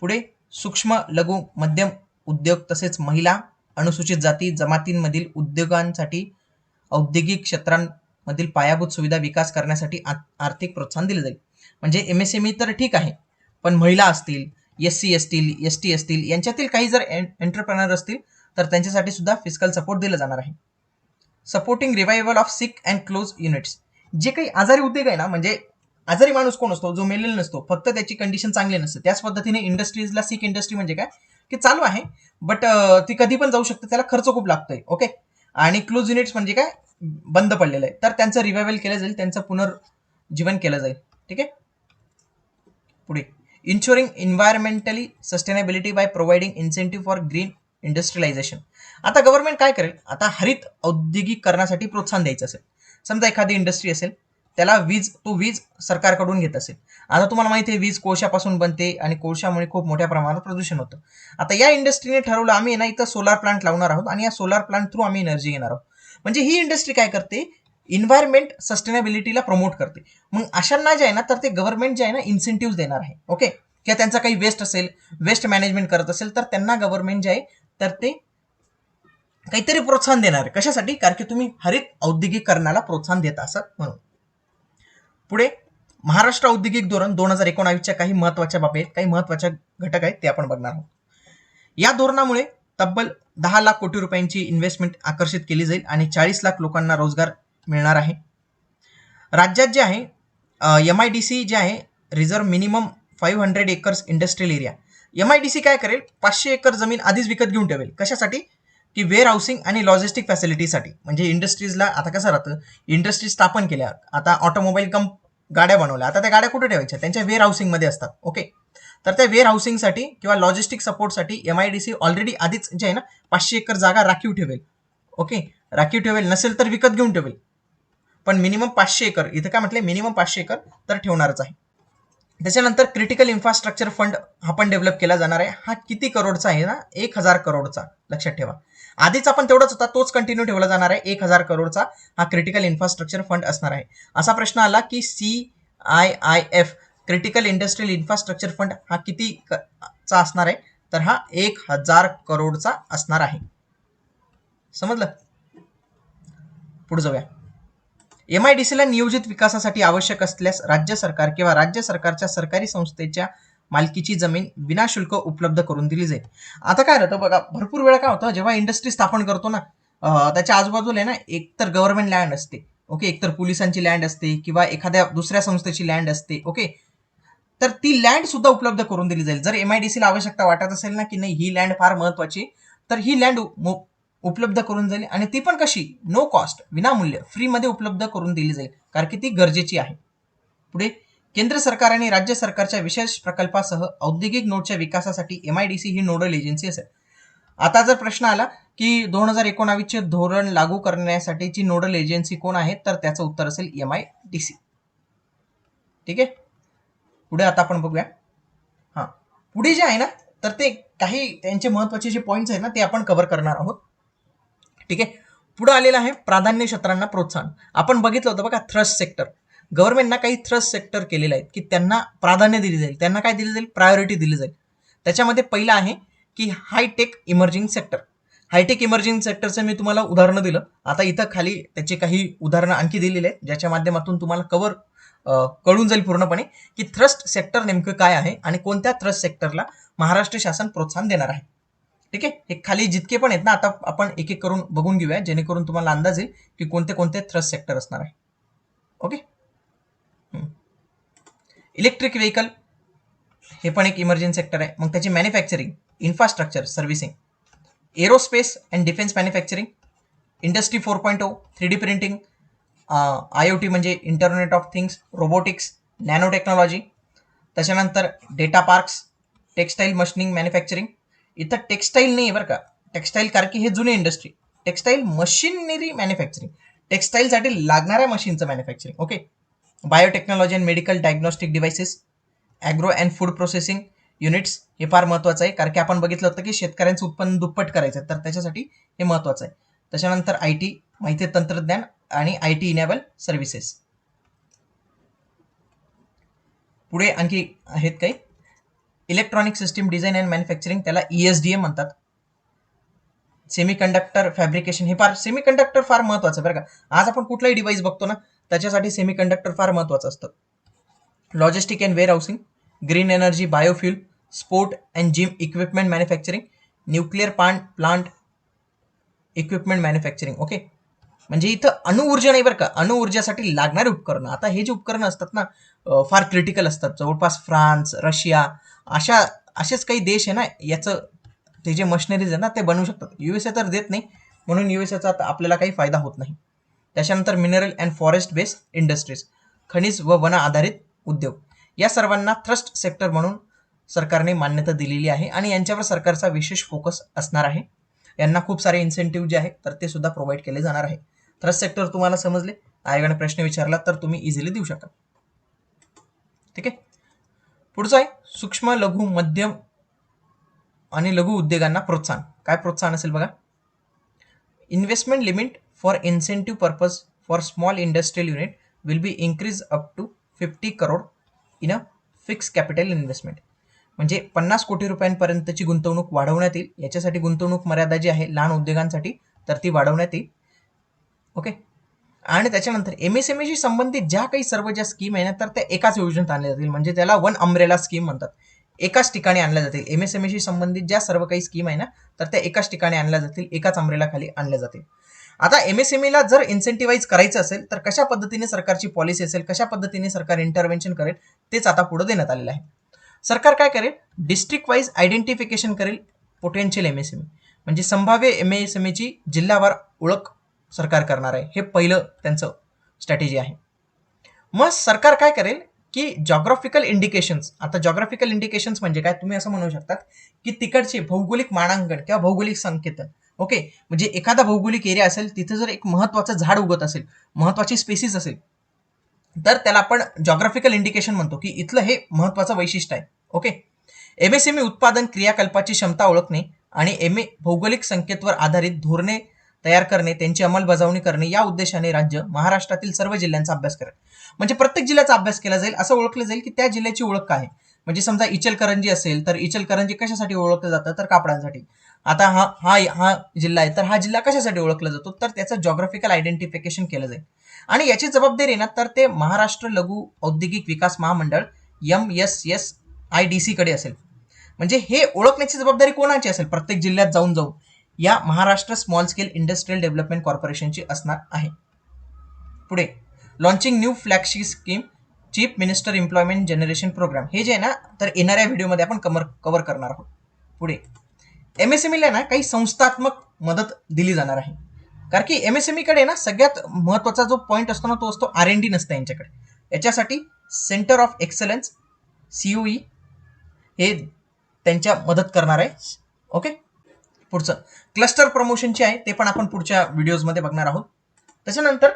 पुढे सूक्ष्म, लघु, मध्यम उद्योग तसेच महिला, अनुसूचित जाती जमातींमधील उद्योगांसाठी औद्योगिक क्षेत्रांमधील पायाभूत सुविधा विकास करण्यासाठी आर्थिक प्रोत्साहन दिले जाईल. म्हणजे एमएसएमई तर ठीक आहे, पण महिला असतील, SC असतील, ST असतील, यांच्यातील काही जर एंटरप्रेनर असतील तर त्यांच्यासाठी सुद्धा फिजिकल सपोर्ट दिला जाणार आहे. Supporting revival of six and close units, जे काही आजारी उद्योग आहे ना, म्हणजे आजारी माणूस कोण असतो? जो मेलेला नसतो, फक्त त्याची कंडिशन चांगली नसते. त्याच पद्धतीने इंडस्ट्रीजला सिक इंडस्ट्री म्हणजे काय की चालू आहे बट ती कधी पण जाऊ शकते, त्याला खर्च खूप लागतोय, ओके. आणि क्लोज युनिट्स म्हणजे काय, बंद पडलेलं आहे, तर त्यांचं रिवायवल केलं जाईल, त्यांचं पुनर्जीवन केलं जाईल, ठीक आहे. पुढे insuring environmentally sustainability by providing incentive for green industrialization. आता गव्हर्नमेंट काय करेल? आता हरित औद्योगिकरणासाठी प्रोत्साहन द्यायचं असेल, समजा एखादी इंडस्ट्री असेल, त्याला वीज सरकारकडून घेत असेल. आता तुम्हाला माहिती आहे वीज कोळशापासून बनते आणि कोळशामुळे खूप मोठ्या प्रमाणात प्रदूषण होतं. आता या इंडस्ट्रीने ठरवलं आम्ही ना इथं सोलार प्लांट लावणार आहोत आणि या सोलार प्लांट थ्रू आम्ही एनर्जी घेणार आहोत. म्हणजे ही इंडस्ट्री काय करते? इन्व्हायरमेंट सस्टेनेबिलिटीला प्रमोट करते. मग अशांना जे आहे ना तर ते गव्हर्नमेंट जे आहे ना इन्सेंटिव्ह देणार आहे, ओके. किंवा त्यांचा काही वेस्ट असेल, वेस्ट मॅनेजमेंट करत असेल तर त्यांना गव्हर्नमेंट जे आहे तर ते काहीतरी प्रोत्साहन देणार आहे. कशासाठी? कारण की तुम्ही हरित औद्योगिकरणाला प्रोत्साहन देता असं म्हणून. पुढे महाराष्ट्र औद्योगिक धोरण 2019च्या काही महत्वाच्या बाबी आहेत, काही महत्वाच्या घटक आहेत ते आपण बघणार आहोत. या धोरणामुळे तब्बल 10 लाख कोटी रुपयांची इन्व्हेस्टमेंट आकर्षित केली जाईल आणि 40 लाख लोकांना रोजगार मिळणार आहे. राज्यात जे आहे MIDC जे आहे reserve minimum 500 acres industrial area. MIDC काय करेल? 500 एकर जमीन आधीच विकत घेऊन ठेवेल. कशासाठी? की वेअर हाऊसिंग आणि लॉजिस्टिक फॅसिलिटीसाठी. म्हणजे इंडस्ट्रीजला आता कसं राहतं, इंडस्ट्री स्थापन केल्या, आता ऑटोमोबाईल गाड्या बनवल्या, आता त्या गाड्या कुठे ठेवायच्या? त्यांच्या वेअर हाऊसिंगमध्ये असतात, ओके. तर त्या वेअर हाऊसिंगसाठी किंवा लॉजिस्टिक सपोर्टसाठी MIDC ऑलरेडी आधीच जे आहे ना 500 एकर जागा राखीव ठेवेल, ओके. राखीव ठेवेल, नसेल तर विकत घेऊन ठेवेल, पण मिनिमम 500 एकर, इथं काय म्हटलंय मिनिमम 500 एकर तर ठेवणारच आहे. त्याच्यानंतर क्रिटिकल इन्फ्रास्ट्रक्चर फंड हा पण डेव्हलप केला जाणार आहे. हा किती करोडचा आहे ना? 1,000 करोडचा. लक्षात ठेवा. आधीचा पण तेवढाच होता, तोच कंटिन्यू ठेवला जाणार आहे. 1,000 करोडचा हा क्रिटिकल इन्फ्रास्ट्रक्चर फंड असणार आहे. असा प्रश्न आला की CIIF critical industrial infrastructure fund हा किती चा असणार आहे? तर हा 1,000 करोडचा असणार आहे. समजलं? पुढे जाऊया. MIDCला नियोजित विकासासाठी आवश्यक असल्यास राज्य सरकार किंवा राज्य सरकारच्या सरकारी संस्थेच्या मालकीची जमीन विनाशुल्क उपलब्ध करून दिली जाईल. आता काय राहतं बघा, भरपूर वेळा काय होतं, जेव्हा इंडस्ट्री स्थापन करतो ना, त्याच्या आजूबाजूला ना एकतर गव्हर्नमेंट लँड असते, ओके, एकतर पोलिसांची लँड असते किंवा एखाद्या दुसऱ्या संस्थेची लँड असते, ओके. तर ती लँड सुद्धा उपलब्ध करून दिली जाईल. जर MIDCला आवश्यकता वाटत असेल ना की नाही ही लँड फार महत्वाची, तर ही लँड उपलब्ध करून जाईल. आणि ती पण कशी? नो कॉस्ट, विनामूल्य, फ्रीमध्ये उपलब्ध करून दिली जाईल, कारण की ती गरजेची आहे. पुढे, केंद्र सरकार आणि राज्य सरकारच्या विशेष प्रकल्पासह औद्योगिक नोडच्या विकासासाठी MIDC ही नोडल एजन्सी असेल. आता जर प्रश्न आला की 2019चे धोरण लागू करण्यासाठीची नोडल एजन्सी कोण आहे, तर त्याचं उत्तर असेल MIDC. ठीक आहे. पुढे आता आपण बघूया. हां, पुढे जे आहे ना, तर ते काही त्यांचे महत्वाचे जे पॉईंट्स आहेत ना, ते आपण कव्हर करणार आहोत. ठीक आहे. पुढे आलेलं आहे प्राधान्य क्षेत्रांना प्रोत्साहन. आपण बघितलं होतं बघा, थ्रस्ट सेक्टर. गव्हर्नमेंटना काही थ्रस्ट सेक्टर केलेले आहेत की त्यांना प्राधान्य दिले जाईल. त्यांना काय दिले जाईल? प्रायोरिटी दिली जाईल. त्याच्यामध्ये पहिलं आहे की hi tech emerging sector. Hi tech emerging सेक्टरचं मी तुम्हाला उदाहरणं दिलं. आता इथं खाली त्याचे काही उदाहरणं आणखी दिलेले आहेत, ज्याच्या माध्यमातून तुम्हाला कळून जाईल पूर्णपणे की थ्रस्ट सेक्टर नेमकं काय आहे आणि कोणत्या थ्रस्ट सेक्टरला महाराष्ट्र शासन प्रोत्साहन देणार आहे. ठीक आहे. हे खाली जितके पण आहेत ना, आता आपण एक एक करून बघून घेऊया, जेणेकरून तुम्हाला अंदाज येईल की कोणते कोणते थ्रस्ट सेक्टर असणार आहे. ओके. इलेक्ट्रिक व्हेकल हे पण एक इमर्जिंग सेक्टर आहे. मग त्याची manufacturing, infrastructure, servicing, aerospace and defence manufacturing, industry 4.0, 3D printing, IoT म्हणजे internet of things, robotics, nano technology, त्याच्यानंतर data parks, textile machining manufacturing. इथं टेक्स्टाईल नाही बरं का, टेक्स्टाईल कारण की हे जुने इंडस्ट्री. टेक्स्टाईल मशिनरी मॅन्युफॅक्चरिंग, टेक्स्टाईलसाठी लागणाऱ्या मशीनचं manufacturing. Okay. Biotechnology and medical diagnostic devices, agro and food processing units, हे फार महत्वाचं आहे, कारण की आपण बघितलं होतं की शेतकऱ्यांचं उत्पन्न दुप्पट करायचं, तर त्याच्यासाठी हे महत्वाचं आहे. त्याच्यानंतर IT, माहिती तंत्रज्ञान आणि IT इनेबल सर्व्हिसेस. पुढे आणखी आहेत काही, electronic system design and manufacturing, त्याला ESDM म्हणतात. सेमीकंडक्टर फॅब्रिकेशन, हे सेमीकंडक्टर फार महत्वाचं बरं का. आज आपण कुठलाही डिव्हाइस बघतो ना, त्याच्यासाठी सेमीकंडक्टर फार महत्वाचं असतं. Logistic and warehousing, green energy, biofuel, sport and gym equipment manufacturing, nuclear plant equipment manufacturing. Okay. म्हणजे इथं अणुऊर्जा नाही बरं का, अणुऊर्जासाठी लागणारे उपकरणं. आता हे जे उपकरणं असतात ना, फार क्रिटिकल असतात. जवळपास फ्रान्स, रशिया असेच काही देश आहे ना, याचं ते जे मशिनरीज आहे ना ते बनवू शकतात. USA तर देत नाही, म्हणून USAचा आपल्याला काही फायदा होत नाही. त्याच्यानंतर mineral and forest based industries, खनिज व वन आधारित उद्योग, या सर्वांना थ्रस्ट सेक्टर म्हणून सरकारने मान्यता दिलेली आहे आणि यांच्यावर सरकारचा विशेष फोकस असणार आहे. यांना खूप सारे इन्सेंटिव्ह जे आहेत तर ते सुद्धा प्रोव्हाइड केले जाणार आहे. थ्रस्ट सेक्टर तुम्हाला समजले, आयोगाने प्रश्न विचारला तर तुम्ही इझिली देऊ शकाल. ठीक आहे. पुढचं आहे सूक्ष्म, लघु, मध्यम आणि लघु उद्योगांना प्रोत्साहन. काय प्रोत्साहन असेल बघा, investment limit for incentive purpose for small industrial unit will be increase up to 50 crore in a fix capital investment. म्हणजे 50 कोटी रुपयांपर्यंतची गुंतवणूक वाढवण्यात येईल. याच्यासाठी गुंतवणूक मर्यादा जी आहे लहान उद्योगांसाठी तर ती वाढवण्यात येईल. ओके. आणि त्याच्यानंतर MSME संबंधित सर्व ज्या स्कीम आहे ना, तर त्या एकाच योजनेत आणल्या जातील. म्हणजे त्याला वन अम्ब्रेला स्कीम म्हणतात. एकाच ठिकाणी आणल्या जातील. MSME संबंधित ज्या सर्व काही स्कीम आहे ना, तर त्या एकाच ठिकाणी आणल्या जातील, एकाच अम्ब्रेला खाली आणल्या जातील. आता MSMEला जर इन्सेंटिव्हाइज करायचं असेल तर कशा पद्धतीने सरकारची पॉलिसी असेल, कशा पद्धतीने सरकार इंटरव्हेन्शन करेल, तेच आता पुढे देण्यात आलेलं आहे. सरकार काय करेल, डिस्ट्रिक्ट वाईज आयडेंटिफिकेशन करेल पोटेन्शियल MSME, म्हणजे संभाव्य MSMEची जिल्हावार ओळख सरकार करणार आहे. हे पहिलं त्यांचं स्ट्रॅटेजी आहे. मग सरकार काय करेल की जॉग्राफिकल इंडिकेशन्स, आता जॉग्राफिकल इंडिकेशन्स म्हणजे काय, तुम्ही असं म्हणू शकतात की तिकडचे भौगोलिक मानांकन किंवा भौगोलिक संकेतन. ओके. म्हणजे एखादा भौगोलिक एरिया असेल, तिथे जर एक महत्वाचं झाड उगत असेल, महत्वाची स्पेसिस असेल, तर त्याला आपण जॉग्राफिकल इंडिकेशन म्हणतो, की इथलं हे महत्वाचं वैशिष्ट्य आहे. ओके. एमएसएमई उत्पादन क्रियाकल्पाची क्षमता ओळखणे आणि भौगोलिक संकेतवर आधारित धोरणे तयार करणे, त्यांची अंमलबजावणी करणे या उद्देशाने राज्य महाराष्ट्रातील सर्व जिल्ह्यांचा अभ्यास करेल. म्हणजे प्रत्येक जिल्ह्याचा अभ्यास केला जाईल, असं ओळखलं जाईल की त्या जिल्ह्याची ओळख काय आहे. म्हणजे समजा इचलकरंजी असेल तर इचलकरंजी कशासाठी ओळखलं जातं, तर कापडांसाठी. आता हा हा हा जिल्हा आहे, तर हा जिल्हा कशासाठी ओळखला जातो, तर त्याचं जॉग्राफिकल आयडेंटिफिकेशन केलं जाईल. आणि याची जबाबदारी ना तर ते महाराष्ट्र लघु औद्योगिक विकास महामंडळ MSSIDC कडे असेल. म्हणजे हे ओळखण्याची जबाबदारी कोणाची असेल, प्रत्येक जिल्ह्यात जाऊन जाऊन या Maharashtra small scale industrial development कॉर्पोरेशनची असणार आहे. पुढे launching new flagship scheme chief minister employment generation programme, हे जे आहे ना तर येणाऱ्या व्हिडिओमध्ये आपण कव्हर करणार आहोत. पुढे एमएसएमईला ना काही संस्थात्मक मदत दिली जाणार आहे, कारण की एमएसएमई कडे ना सगळ्यात महत्वाचा जो पॉईंट असतो ना तो असतो R&D नसतं यांच्याकडे. याच्यासाठी सेंटर ऑफ एक्सलन्स COE हे त्यांच्या मदत करणार आहे. ओके. पुढचं क्लस्टर प्रमोशनचे आहे, ते पण आपण पुढच्या व्हिडिओजमध्ये बघणार आहोत. त्याच्यानंतर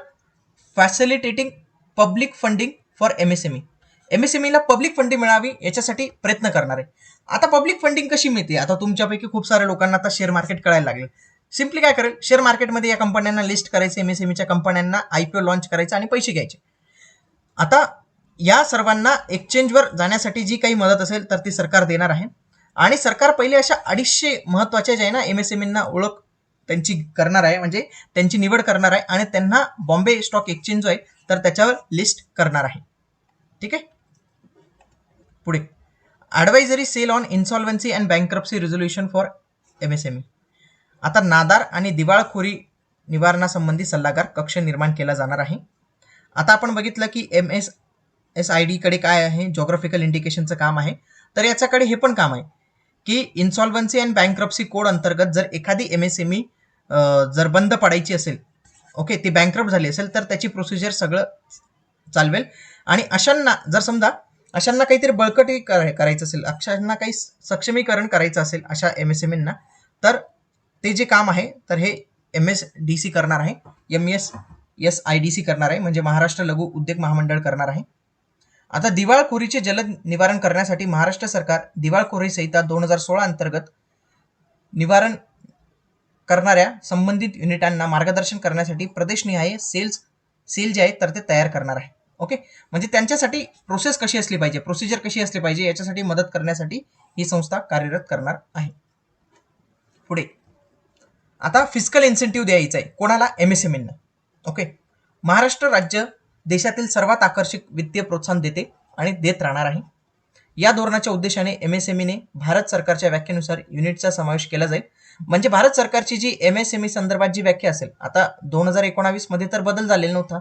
facilitating public funding for MSME, MSMEला पब्लिक फंडिंग मिळावी याच्यासाठी प्रयत्न करणार आहे. आता पब्लिक फंडिंग कशी मिळते, आता तुमच्यापैकी खूप साऱ्या लोकांना आता शेअर मार्केट कळायला लागले. सिम्पली काय करेल, शेअर मार्केटमध्ये या कंपन्यांना लिस्ट करायचे, MSMEच्या कंपन्यांना IPO लॉन्च करायचं आणि पैसे घ्यायचे. आता या सर्वांना एक्सचेंजवर जाण्यासाठी जी काही मदत असेल तर ती सरकार देणार आहे. आणि सरकार पहिले अशा 250 महत्वाच्या जे आहे ना MSMEंना ओळख त्यांची करणार आहे, म्हणजे त्यांची निवड करणार आहे आणि त्यांना बॉम्बे स्टॉक एक्सचेंज जो आहे तर त्याच्यावर लिस्ट करणार आहे. ठीक आहे. पुढे advisory cell on insolvency and bankruptcy resolution for MSME. आता नादार आणि दिवाळखोरी निवारणासंबंधी सल्लागार कक्ष निर्माण केला जाणार आहे. आता आपण बघितलं की MSSID कडे काय आहे, जॉग्राफिकल इंडिकेशनचं काम आहे, तर याच्याकडे हे पण काम आहे की इन्सॉल्व्हन्सी अँड बँक्रप्सी कोड अंतर्गत जर एखादी MSME जर बंद पडायची असेल, ओके, ती बँक्रप्ट झाली असेल तर त्याची प्रोसिजर सगळं चालवेल. आणि अशांना काहीतरी बळकटी करायचं असेल, अशांना काही सक्षमीकरण करायचं असेल अशा MSMEंना, तर ते जे काम आहे तर हे MSDC करणार आहे, MSSIDC करणार आहे, म्हणजे महाराष्ट्र लघु उद्योग महामंडळ करणार आहे. आता दिवाळखोरीचे जलद निवारण करण्यासाठी महाराष्ट्र सरकार दिवाळखोरी संहिता 2016 अंतर्गत निवारण करणाऱ्या संबंधित युनिटांना मार्गदर्शन करण्यासाठी प्रदेशनिहाय सेल जे आहे तर ते तयार करणार आहे. ओके. म्हणजे त्यांच्यासाठी प्रोसेस कशी असली पाहिजे, प्रोसिजर कशी असली पाहिजे याच्यासाठी मदत करण्यासाठी ही संस्था कार्यरत करणार आहे. पुढे आता फिस्कल इन्सेंटिव्ह द्यायचं आहे कोणाला, MSMEंना. ओके. महाराष्ट्र राज्य देशातील सर्वात आकर्षक वित्तीय प्रोत्साहन देते आणि देत राहणार आहे. या धोरणाच्या उद्देशाने MSMEने भारत सरकारच्या व्याख्येनुसार युनिटचा समावेश केला जाईल. म्हणजे भारत सरकारची जी MSME संदर्भात जी व्याख्या असेल, आता 2019 मध्ये तर बदल झालेला नव्हता,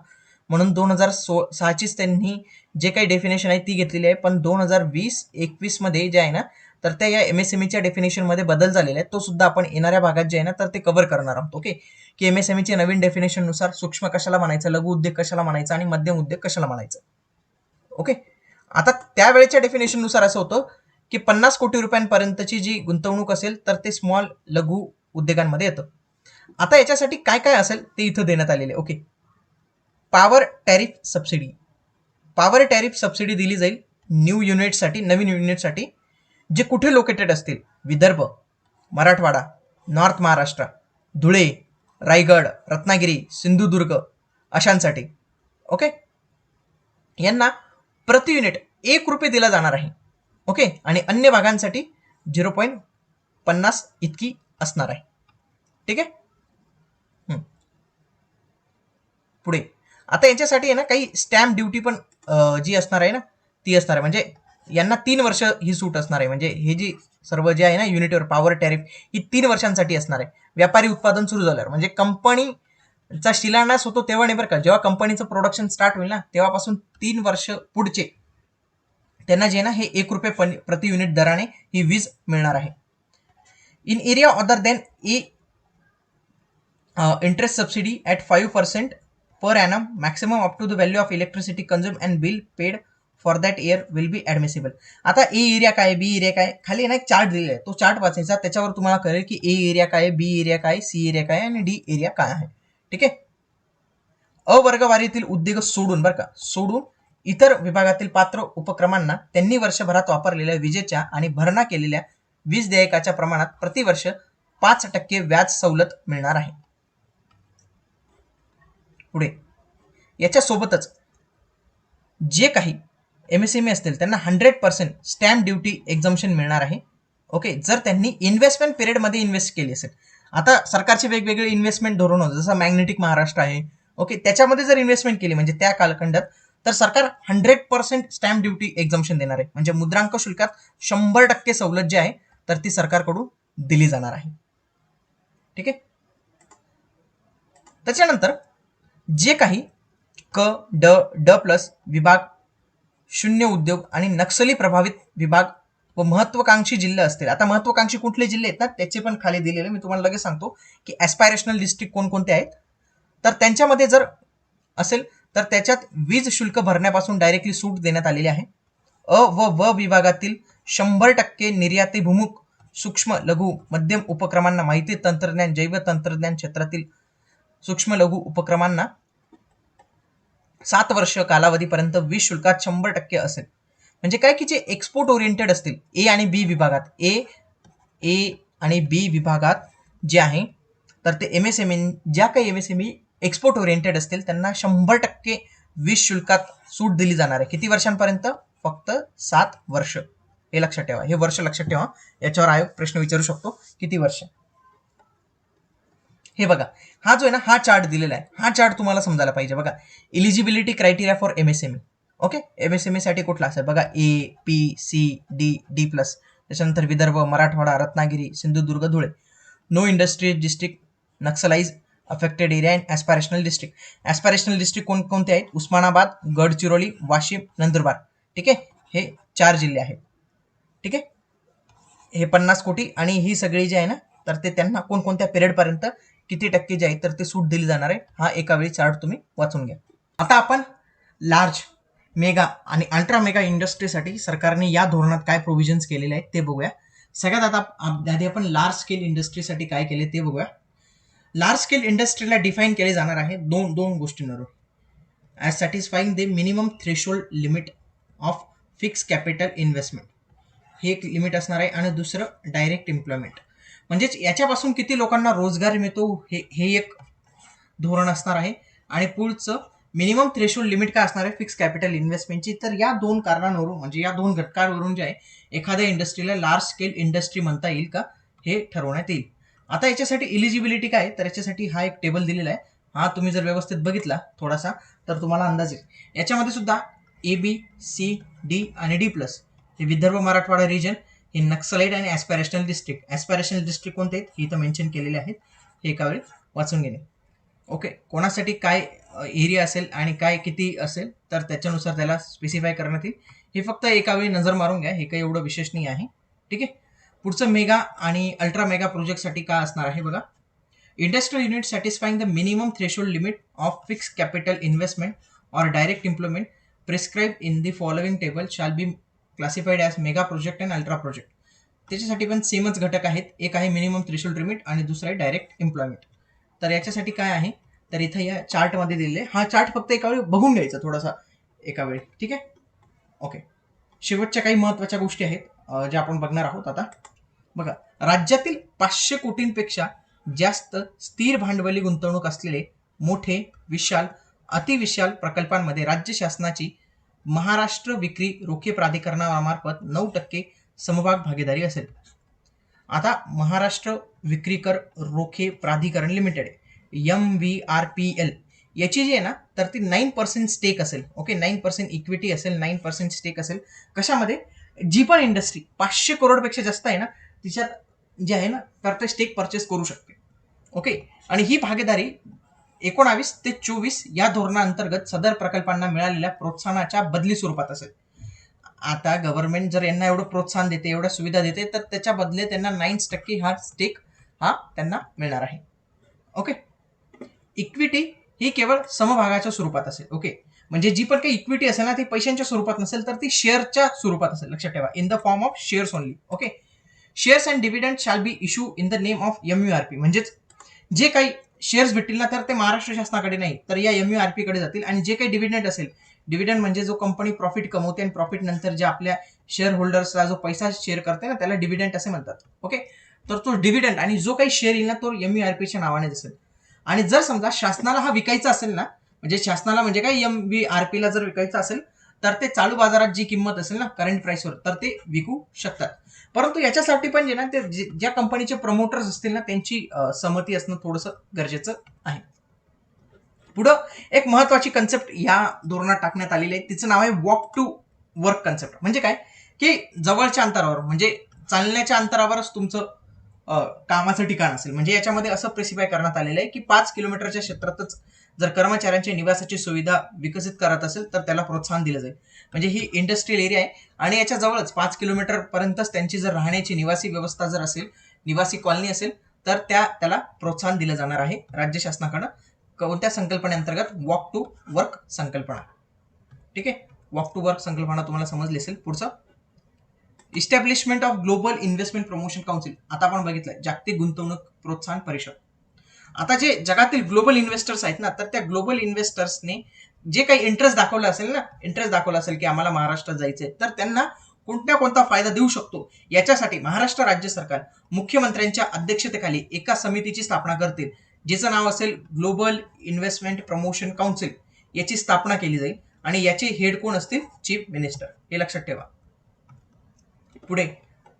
म्हणून 2006चीच त्यांनी जे काही डेफिनेशन आहे ती घेतलेली आहे. पण 2020-21 मध्ये जे आहे ना तर त्या या MSMEच्या डेफिनेशन मध्ये बदल झालेला आहे, तो सुद्धा आपण येणाऱ्या भागात जे आहे ना तर ते कव्हर करणार आहोत. ओके. की MSMEच्या नवीन डेफिनेशन नुसार सूक्ष्म कशाला म्हणायचं, लघु उद्योग कशाला म्हणायचं आणि मध्यम उद्योग कशाला म्हणायचं. ओके. आता त्यावेळेच्या डेफिनेशन नुसार असं होतं की 50 कोटी रुपयांपर्यंतची जी गुंतवणूक असेल तर ते स्मॉल लघु उद्योगांमध्ये येतं. आता याच्यासाठी काय काय असेल ते इथं देण्यात आलेले. Okay. Power tariff subsidy, power tariff subsidy दिली जाईल न्यू युनिटसाठी, नवीन युनिटसाठी जे कुठे लोकेटेड असतील, विदर्भ, मराठवाडा, नॉर्थ महाराष्ट्र, धुळे, रायगड, रत्नागिरी, सिंधुदुर्ग अशांसाठी. ओके. यांना प्रति युनिट ₹1 दिला जाणार आहे. ओके. आणि अन्य भागांसाठी 0.50 इतकी असणार आहे. ठीक आहे. पुढे आता याच्यासाठी आहे ना काही स्टॅम्प ड्युटी पण जी असणार आहे ना ती असणार आहे, म्हणजे यांना 3 वर्ष ही सूट असणार आहे. म्हणजे हे जी सर्व जे आहे ना युनिटवर पॉवर टॅरिफ ही 3 वर्षांसाठी असणार आहे. व्यापारी उत्पादन सुरू झाल्यावर, म्हणजे कंपनीचा शिलान्यास होतो तेव्हा नाही बरं का, जेव्हा कंपनीचं प्रोडक्शन स्टार्ट होईल ना तेव्हापासून 3 वर्ष पुढचे त्यांना जे ना हे ₹1 प्रति युनिट दराने ही वीज मिळणार आहे. In area other than interest subsidy at 5% per annum maximum up to the value of electricity consumed and bill paid for that year will be admissible. आता ए एरिया काय, बी एरिया काय, खाली ना एक चार्ट दिलेला आहे, तो चार्ट वाचायचा, त्याच्यावर तुम्हाला कळेल की ए एरिया काय, बी एरिया काय, सी एरिया काय आणि डी एरिया काय आहे. ठीक आहे. अवर्गवारीतील उद्योग सोडून बरं का सोडून इतर विभागातील पात्र उपक्रमांना त्यांनी वर्षभरात वापरलेल्या विजेच्या आणि भरणा केलेल्या वीज देयकाच्या प्रमाणात प्रतिवर्ष 5% व्याज सवलत मिळणार आहे. पुढे याच्या सोबतच जे काही MSME असतील त्यांना 100% स्टॅम्प ड्युटी एक्झम्पशन मिळणार आहे. ओके, जर त्यांनी इन्व्हेस्टमेंट पिरियड मध्ये इन्व्हेस्ट केली असेल. आता सरकारचे वेगवेगळे इन्व्हेस्टमेंट धोरण होतं, जसं मॅग्नेटिक महाराष्ट्र आहे. ओके, त्याच्यामध्ये जर इन्व्हेस्टमेंट केली म्हणजे त्या कालखंडात, तर सरकार 100% स्टॅम्प ड्युटी एक्झम्पशन देणार आहे. म्हणजे मुद्रांक शुल्कात 100% सवलत जी आहे तर ती सरकारकडून दिली जाणार आहे. ठीक आहे. त्याच्यानंतर जे काही ड प्लस विभाग, शून्य उद्योग आणि नक्षली प्रभावित विभाग व महत्वाकांक्षी जिल्हे असतील. आता महत्वाकांक्षी कुठले जिल्हे आहेत ना त्याचे पण खाली दिलेले मी तुम्हाला लगेच सांगतो की ॲस्पायरेशनल डिस्ट्रिक्ट कोणकोणते आहेत. तर त्यांच्यामध्ये जर असेल तर त्याच्यात वीज शुल्क भरण्यापासून डायरेक्टली सूट देण्यात आलेली आहे. व विभागातील 100% निर्यातीभिमुख सूक्ष्म लघु मध्यम उपक्रमांना, माहिती तंत्रज्ञान जैव तंत्रज्ञान क्षेत्रातील सूक्ष्म लघु उपक्रमांना 7 वर्ष कालावधीपर्यंत वीज शुल्कात 100% असेल. म्हणजे काय की जे एक्सपोर्ट ओरिएंटेड असतील ए आणि बी विभागात, ए आणि बी विभागात जे आहे तर ते MSME, ज्या काही MSME एक्सपोर्ट ओरिएंटेड असतील त्यांना 100% वीज शुल्कात सूट दिली जाणार आहे. किती वर्षांपर्यंत? फक्त 7 वर्ष. हे लक्षात ठेवा, हे वर्ष लक्षात ठेवा. याच्यावर आयोग प्रश्न विचारू शकतो, किती वर्ष. हे बघा, हा जो आहे ना हा चार्ट दिलेला आहे, हा चार्ट तुम्हाला समजायला पाहिजे. बघा, eligibility criteria for MSME. Okay, MSME साठी कुठला असेल बघा, A, P, C, D+. त्याच्यानंतर Vidarbha, Marathwada, Ratnagiri, Sindhudurg, Dhule. No industrial district, naxalise affected area and aspirational district. Aspirational district कोणकोणते आहेत? उस्मानाबाद, गडचिरोली, वाशिम, नंदुरबार. ठीक आहे, हे 4 जिल्हे आहेत. ठीक आहे, हे 50 कोटी आणि ही सगळी जी आहे ना तर ते त्यांना कोणकोणत्या पिरियडपर्यंत किती टक्के जे आहे तर ते सूट दिली जाणार आहे. हा एका वेळी चार्ट तुम्ही वाचून घ्या. आता आपण लार्ज, मेगा आणि अल्ट्रा मेगा इंडस्ट्रीसाठी सरकारने या धोरणात काय प्रोव्हिजन्स केलेले आहेत ते बघूया. सगळ्यात आता आधी आपण लार्ज स्केल इंडस्ट्रीसाठी काय केले ते बघूया. लार्ज स्केल इंडस्ट्रीला डिफाईन केले जाणार आहे दोन गोष्टींवरून. As satisfying the minimum threshold limit of fix capital investment, हे एक लिमिट असणार आहे. आणि दुसरं डायरेक्ट एम्प्लॉयमेंट, म्हणजेच याच्यापासून किती लोकांना रोजगार मिळतो हे एक धोरण असणार आहे. आणि पुढचं मिनिमम थ्रेशोल्ड लिमिट काय असणार आहे? फिक्स कॅपिटल इन्व्हेस्टमेंटची. तर या 2 कारणांवरून म्हणजे या 2 घटकांवरून जे आहे एखाद्या इंडस्ट्रीला लार्ज स्केल इंडस्ट्री म्हणता येईल का हे ठरवण्यात येईल. आता याच्यासाठी इलिजिबिलिटी काय, तर याच्यासाठी हा एक टेबल दिलेला आहे. हा तुम्ही जर व्यवस्थित बघितला थोडासा तर तुम्हाला अंदाज येईल. याच्यामध्ये सुद्धा A, B, C, D आणि D+, हे विदर्भ मराठवाडा रिजन, हे नक्सलाइट आणि ॲस्पायरेशनल डिस्ट्रिक्ट. ॲस्पायरेशनल डिस्ट्रिक्ट कोणते आहेत हे इथं मेन्शन केलेले आहेत, हे एका वेळी वाचून घेणे. ओके, कोणासाठी काय एरिया असेल आणि काय किती असेल तर त्याच्यानुसार त्याला स्पेसिफाय करण्यात येईल. हे फक्त एका वेळी नजर मारून घ्या, हे काही एवढं विशेष नाही आहे. ठीक आहे. पुढचं मेगा आणि अल्ट्रा मेगा प्रोजेक्टसाठी काय असणार आहे बघा. Industrial unit satisfying the minimum threshold limit of fix capital investment or direct employment prescribe in the following table shall be classified as mega project and ultra project. त्याच्यासाठी पण सेमच घटक आहेत. एक आहे मिनिमम थ्रेशोल्ड लिमिट आणि दुसरा आहे डायरेक्ट एम्प्लॉयमेंट. तर याच्यासाठी काय आहे तर इथं या चार्टमध्ये दिलेले, हा चार्ट फक्त एका वेळी बघून घ्यायचा थोडासा एका वेळी. ठीक आहे. ओके, शेवटच्या काही महत्त्वाच्या गोष्टी आहेत ज्या आपण बघणार आहोत आता. बघा, राज्यातील 500 कोटींपेक्षा जास्त स्थिर भांडवली गुंतवणूक असलेले मोठे, विशाल, अतिविशाल प्रकल्पांमध्ये राज्य शासनाची महाराष्ट्र विक्री रोखे प्राधिकरणामार्फत 9% समभाग भागीदारी असेल. आता महाराष्ट्र विक्री कर रोखे प्राधिकरण लिमिटेड MVRPL याची जी आहे ना तर ती 9% स्टेक असेल. ओके, 9% इक्विटी असेल, 9% स्टेक असेल. कशामध्ये? जी पण इंडस्ट्री 500 करोडपेक्षा जास्त आहे ना तिच्यात जे आहे ना तर ते स्टेक परचेस करू शकते. ओके, आणि ही भागीदारी 19 ते 24 या धोरणाअंतर्गत सदर प्रकल्पांना मिळालेल्या प्रोत्साहनाच्या बदली स्वरूपात असेल. आता गव्हर्नमेंट जर यांना एवढं प्रोत्साहन देते, एवढ्या सुविधा देते तर त्याच्या बदले त्यांना 9% हा स्टेक हा त्यांना मिळणार आहे. ओके, इक्विटी ही केवळ समभागाच्या स्वरूपात असेल. ओके, म्हणजे जी पण काही इक्विटी असेल ना ती पैशांच्या स्वरूपात नसेल तर ती शेअरच्या स्वरूपात असेल. लक्षात ठेवा, in the form of shares only. Okay, shares and dividend shall be issue in the name of MURP. म्हणजेच जे काही शेअर्स भेटतील ना तर ते महाराष्ट्र शासनाकडे नाही तर या MURP कडे जातील, आणि जे काही डिव्हिडंड असेल, डिव्हिडंड म्हणजे जो कंपनी प्रॉफिट कमवते आणि प्रॉफिट नंतर जे आपल्या शेअर होल्डर्सला जो पैसा शेअर करते ना त्याला डिव्हिडंड असे म्हणतात. ओके, तर तो डिव्हिडंड आणि जो काही शेअर येईल ना तो MURPच्या नावाने असेल. आणि जर समजा शासनाला हा विकायचा असेल ना, म्हणजे शासनाला म्हणजे काय MURP ला जर विकायचा असेल तर ते चालू बाजारात जी किंमत असेल ना करंट प्राइसवर तर ते विकू शकतात. परंतु याच्यासाठी पण जे ना ते ज्या कंपनीचे प्रमोटर्स असतील ना त्यांची संमती असणं थोडंसं गरजेचं आहे. पुढं एक महत्वाची कन्सेप्ट या धोरणात टाकण्यात आलेली आहे, तिचं नाव आहे वॉक टू वर्क कन्सेप्ट. म्हणजे काय की जवळच्या अंतरावर म्हणजे चालण्याच्या अंतरावरच तुमचं कामाचं ठिकाण असेल. म्हणजे याच्यामध्ये असं स्पेसिफाय करण्यात आलेलं आहे की 5 किलोमीटरच्या क्षेत्रातच जर कर्मचाऱ्यांच्या निवासाची सुविधा विकसित करत असेल तर त्याला प्रोत्साहन दिलं जाईल. म्हणजे ही इंडस्ट्रियल एरिया आहे आणि याच्या जवळच 5 किलोमीटर पर्यंतच त्यांची जर राहण्याची निवासी व्यवस्था जर असेल, निवासी कॉलनी असेल तर त्याला प्रोत्साहन दिलं जाणार आहे राज्य शासनाकडनं. कोणत्या संकल्पनेअंतर्गत? वॉक टू वर्क संकल्पना. ठीक आहे, वॉक टू वर्क संकल्पना तुम्हाला समजली असेल. पुढचं establishment of global investment promotion council. आता आपण बघितलंय जागतिक गुंतवणूक प्रोत्साहन परिषद. आता जे जगातील ग्लोबल इन्व्हेस्टर्स आहेत ना तर त्या ग्लोबल इन्व्हेस्टर्सने जे काही इंटरेस्ट दाखवला असेल की आम्हाला महाराष्ट्रात जायचंय तर त्यांना कोणता फायदा देऊ शकतो याच्यासाठी महाराष्ट्र राज्य सरकार मुख्यमंत्र्यांच्या अध्यक्षतेखाली एका समितीची स्थापना करतील, जिचं नाव असेल ग्लोबल इन्व्हेस्टमेंट प्रमोशन काउन्सिल. याची स्थापना केली जाईल आणि याचे हेड कोण असतील? Chief minister. हे लक्षात ठेवा. पुढे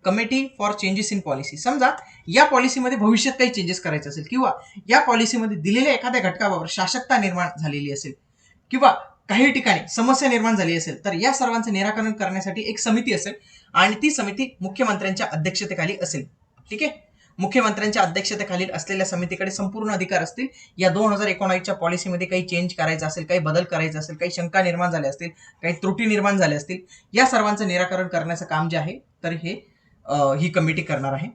committee for changes in policy. समजा या पॉलिसीमध्ये भविष्यात काही चेंजेस करायचे असेल किंवा या पॉलिसीमध्ये दिलेल्या एखाद्या घटकाबाबत शाश्वतता निर्माण झालेली असेल किंवा काही ठिकाणी समस्या निर्माण झाली असेल तर या सर्वांचं निराकरण करण्यासाठी एक समिती असेल आणि ती समिती मुख्यमंत्र्यांच्या अध्यक्षतेखाली असेल. ठीक आहे, मुख्यमंत्र्यांच्या अध्यक्षतेखालील असलेल्या समितीकडे संपूर्ण अधिकार असतील. या 2019च्या पॉलिसीमध्ये काही चेंज करायचं असेल, काही बदल करायचा असेल, काही शंका निर्माण झाल्या असतील, काही त्रुटी निर्माण झाल्या असतील, या सर्वांचं निराकरण करण्याचं काम जे आहे तर हे ही कमिटी करणार आहे.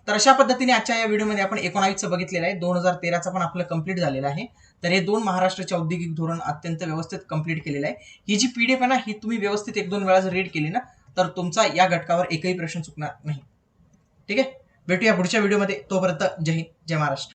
तर अशा पद्धतीने आजच्या या व्हिडिओमध्ये आपण 19चं बघितलेलं आहे. 2013चा पण आपलं कंप्लीट झालेलं आहे. तर हे 2 महाराष्ट्राचे औद्योगिक धोरण अत्यंत व्यवस्थित कंप्लीट केलेलं आहे. ही जी PDF आहे ना ही तुम्ही व्यवस्थित 1-2 वेळा जर रीड केली ना तर तुमचा या घटकावर एकही प्रश्न चुकणार नाही. ठीक आहे, भेटूया पुढच्या व्हिडिओमध्ये. तोपर्यंत जय हिंद, जय महाराष्ट्र.